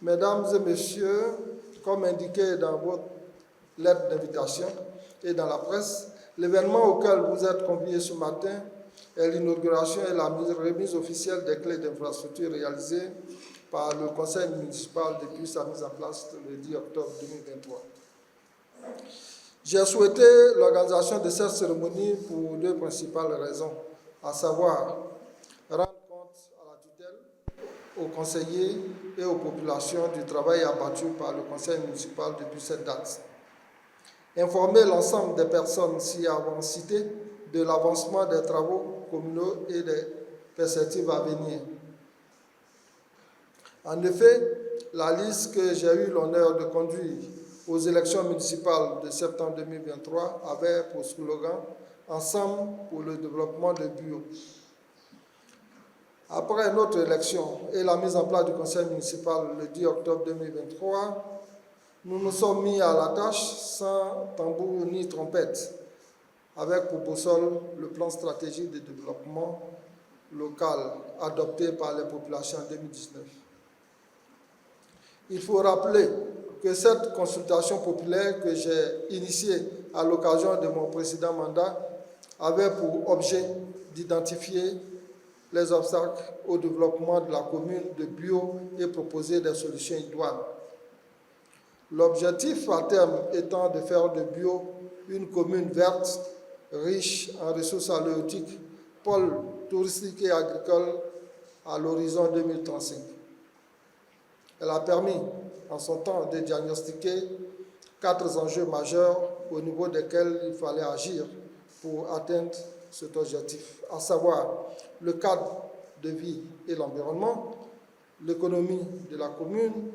Mesdames et messieurs, comme indiqué dans votre lettre d'invitation et dans la presse, l'événement auquel vous êtes conviés ce matin est l'inauguration et la remise officielle des clés d'infrastructure réalisées par le conseil municipal depuis sa mise en place le 10 octobre 2023. J'ai souhaité l'organisation de cette cérémonie pour deux principales raisons, à savoir rendre compte à la tutelle, aux conseillers et aux populations du travail abattu par le conseil municipal depuis cette date. Informer l'ensemble des personnes ci-avant citées de l'avancement des travaux communaux et des perspectives à venir. En effet, la liste que j'ai eu l'honneur de conduire aux élections municipales de septembre 2023 avait pour slogan « Ensemble pour le développement de Buyo ». Après notre élection et la mise en place du conseil municipal le 10 octobre 2023, nous nous sommes mis à la tâche sans tambour ni trompette, avec pour boussole le plan stratégique de développement local adopté par les populations en 2019. Il faut rappeler que cette consultation populaire que j'ai initiée à l'occasion de mon précédent mandat avait pour objet d'identifier les obstacles au développement de la commune de Buyo et proposer des solutions idoines. L'objectif à terme étant de faire de Buyo une commune verte, riche en ressources halieutiques, pôle touristique et agricole à l'horizon 2035. Elle a permis, en son temps, de diagnostiquer 4 enjeux majeurs au niveau desquels il fallait agir pour atteindre cet objectif, à savoir le cadre de vie et l'environnement, l'économie de la commune,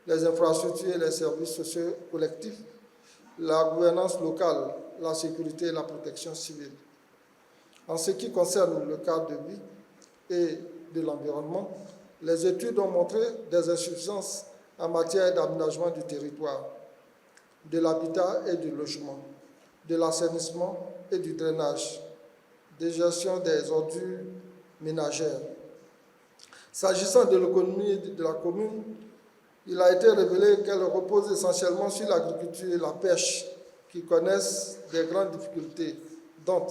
les infrastructures et les services sociaux collectifs, la gouvernance locale, la sécurité et la protection civile. En ce qui concerne le cadre de vie et de l'environnement, les études ont montré des insuffisances en matière d'aménagement du territoire, de l'habitat et du logement, de l'assainissement et du drainage, de gestion des ordures ménagères. S'agissant de l'économie de la commune, il a été révélé qu'elle repose essentiellement sur l'agriculture et la pêche, qui connaissent des grandes difficultés, dont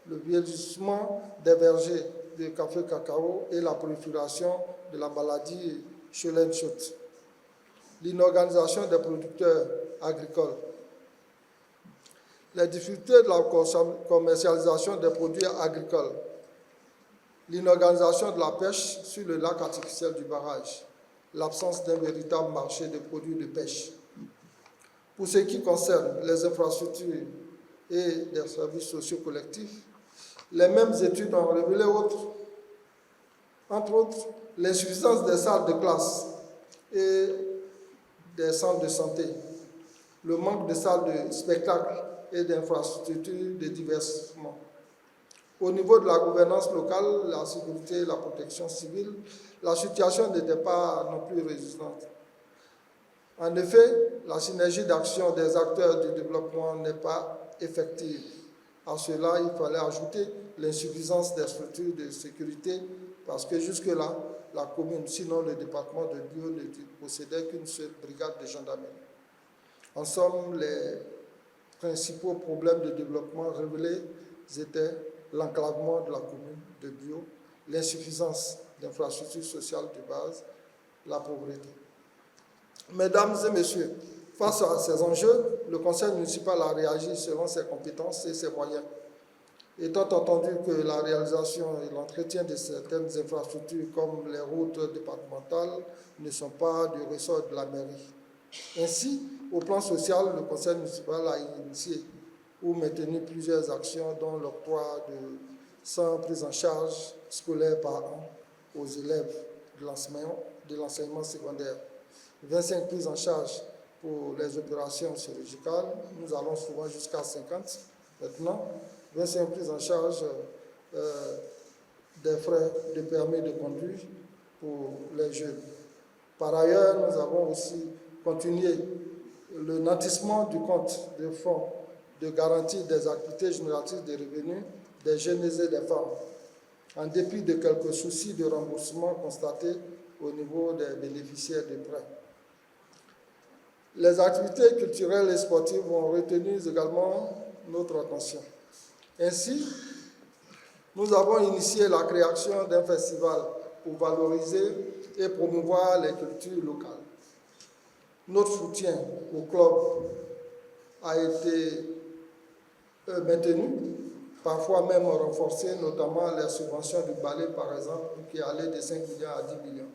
le vieillissement des vergers de café-cacao et la prolifération de la maladie Cholent-Chott, l'inorganisation des producteurs agricoles, les difficultés de la commercialisation des produits agricoles, l'inorganisation de la pêche sur le lac artificiel du barrage, l'absence d'un véritable marché de produits de pêche. Pour ce qui concerne les infrastructures et des services sociaux collectifs, les mêmes études ont révélé, entre autres, l'insuffisance des salles de classe et des centres de santé, le manque de salles de spectacle et d'infrastructures de divertissement. Au niveau de la gouvernance locale, la sécurité et la protection civile, la situation n'était pas non plus résistante. En effet, la synergie d'action des acteurs du développement n'est pas effective. À cela, il fallait ajouter l'insuffisance des structures de sécurité parce que jusque-là, la commune, sinon le département de Buyo, ne possédait qu'une seule brigade de gendarmerie. En somme, les principaux problèmes de développement révélés étaient l'enclavement de la commune de Buyo, l'insuffisance d'infrastructures sociales de base, la pauvreté. Mesdames et messieurs, face à ces enjeux, le conseil municipal a réagi selon ses compétences et ses moyens. Étant entendu que la réalisation et l'entretien de certaines infrastructures comme les routes départementales ne sont pas du ressort de la mairie. Ainsi, au plan social, le conseil municipal a initié ou maintenu plusieurs actions dont l'octroi de 100 prises en charge scolaires par an aux élèves de l'enseignement secondaire, 25 prises en charge pour les opérations chirurgicales, nous allons souvent jusqu'à 50 maintenant, 25 prises en charge des frais de permis de conduire pour les jeunes. Par ailleurs, nous avons aussi continué le nantissement du compte de fonds de garantie des activités génératrices de revenus des jeunes et des femmes. En dépit de quelques soucis de remboursement constatés au niveau des bénéficiaires de prêts. Les activités culturelles et sportives ont retenu également notre attention. Ainsi, nous avons initié la création d'un festival pour valoriser et promouvoir les cultures locales. Notre soutien au club a été maintenu, parfois même renforcé, notamment les subventions du ballet, par exemple, qui allaient de 5 millions à 10 millions.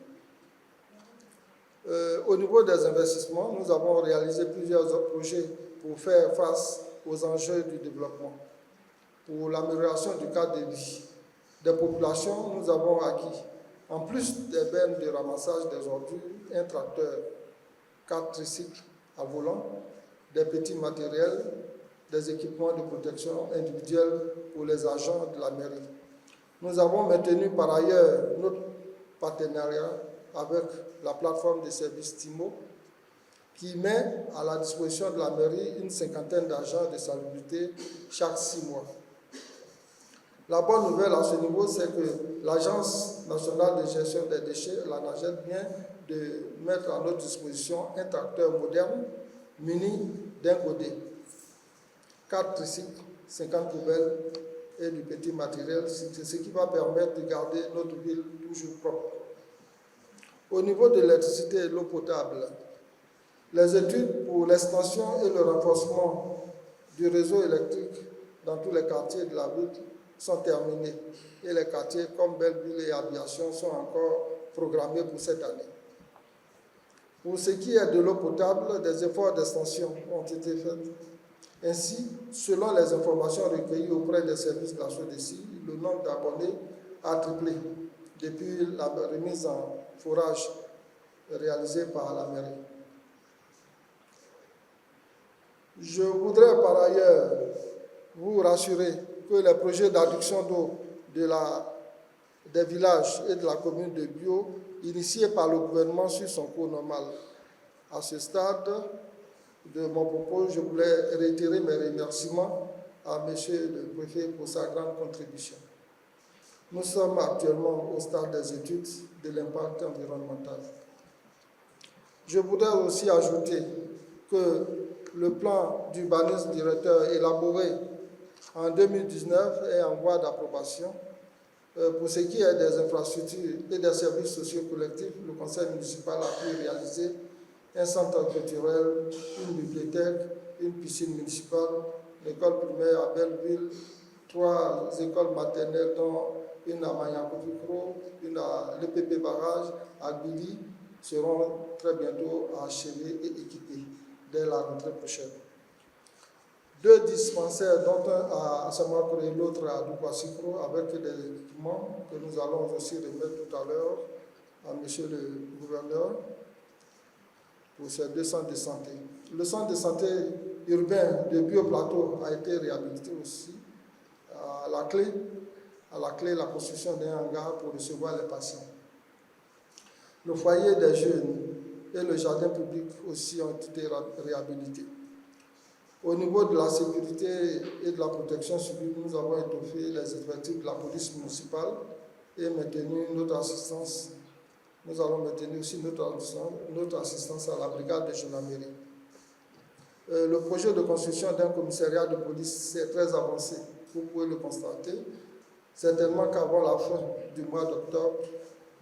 Au niveau des investissements, nous avons réalisé plusieurs projets pour faire face aux enjeux du développement. Pour l'amélioration du cadre de vie des populations, nous avons acquis, en plus des bennes de ramassage des ordures, un tracteur, 4 tricycles à volant, des petits matériels, des équipements de protection individuelle pour les agents de la mairie. Nous avons maintenu par ailleurs notre partenariat avec la plateforme de services TIMO qui met à la disposition de la mairie une cinquantaine d'agents de salubrité chaque 6 mois. La bonne nouvelle à ce niveau, c'est que l'Agence nationale de gestion des déchets, la NAGED, vient de mettre à notre disposition un tracteur moderne muni d'un godet, 4 tricycles, 50 poubelles et du petit matériel, ce qui va permettre de garder notre ville toujours propre. Au niveau de l'électricité et de l'eau potable, les études pour l'extension et le renforcement du réseau électrique dans tous les quartiers de la ville sont terminées et les quartiers comme Belleville et Aviation sont encore programmés pour cette année. Pour ce qui est de l'eau potable, des efforts d'extension ont été faits. Ainsi, selon les informations recueillies auprès des services de la SODECI, le nombre d'abonnés a triplé depuis la remise en forage réalisée par la mairie. Je voudrais par ailleurs vous rassurer que les projets d'adduction d'eau des villages et de la commune de Bio, initiés par le gouvernement, suivent son cours normal. À ce stade de mon propos, je voulais réitérer mes remerciements à M. le préfet pour sa grande contribution. Nous sommes actuellement au stade des études de l'impact environnemental. Je voudrais aussi ajouter que le plan d'urbanisme directeur élaboré en 2019 est en voie d'approbation. Pour ce qui est des infrastructures et des services sociaux collectifs, le conseil municipal a pu réaliser un centre culturel, une bibliothèque, une piscine municipale, l'école primaire à Belleville, 3 écoles maternelles dont une à Mayakovikro, une à l'EPP Barrage, à Gili, seront très bientôt achevées et équipées dès la rentrée prochaine. 2 dispensaires, dont un à Samakore et l'autre à Dukwasipro, avec des équipements que nous allons aussi remettre tout à l'heure à M. le gouverneur pour ces 2 centres de santé. Le centre de santé urbain de Bio-Plateau a été réhabilité aussi. À la clé, la construction d'un hangar pour recevoir les patients. Le foyer des jeunes et le jardin public aussi ont été réhabilités. Au niveau de la sécurité et de la protection civile, nous avons étoffé les effectifs de la police municipale et maintenu notre assistance. Nous allons maintenir aussi notre assistance à la brigade de gendarmerie. Le projet de construction d'un commissariat de police est très avancé, vous pouvez le constater. Certainement qu'avant la fin du mois d'octobre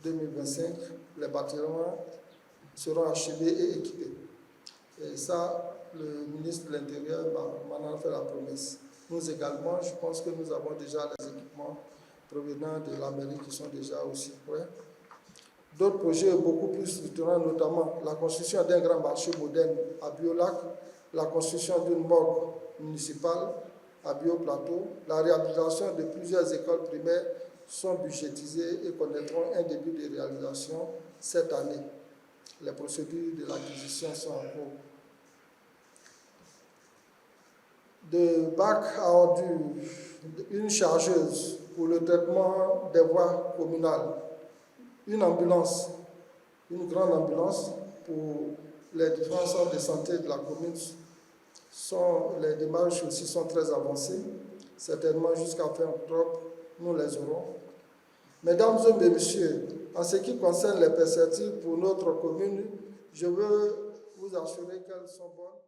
2025, les bâtiments seront achevés et équipés. Et ça, le ministre de l'Intérieur m'en a fait la promesse. Nous également, je pense que nous avons déjà les équipements provenant de la mairie qui sont déjà aussi prêts. D'autres projets beaucoup plus structurants, notamment la construction d'un grand marché moderne à Biolac, la construction d'une morgue municipale à Bio-Plateau, la réhabilitation de plusieurs écoles primaires sont budgétisées et connaîtront un début de réalisation cette année. Les procédures de l'acquisition sont en cours. De bacs à ordures, une chargeuse pour le traitement des voies communales, une ambulance, une grande ambulance pour les différents centres de santé de la commune. Les démarches aussi sont très avancées. Certainement jusqu'à fin octobre, nous les aurons. Mesdames et messieurs, En ce qui concerne les perspectives pour notre commune, je veux vous assurer qu'elles sont bonnes.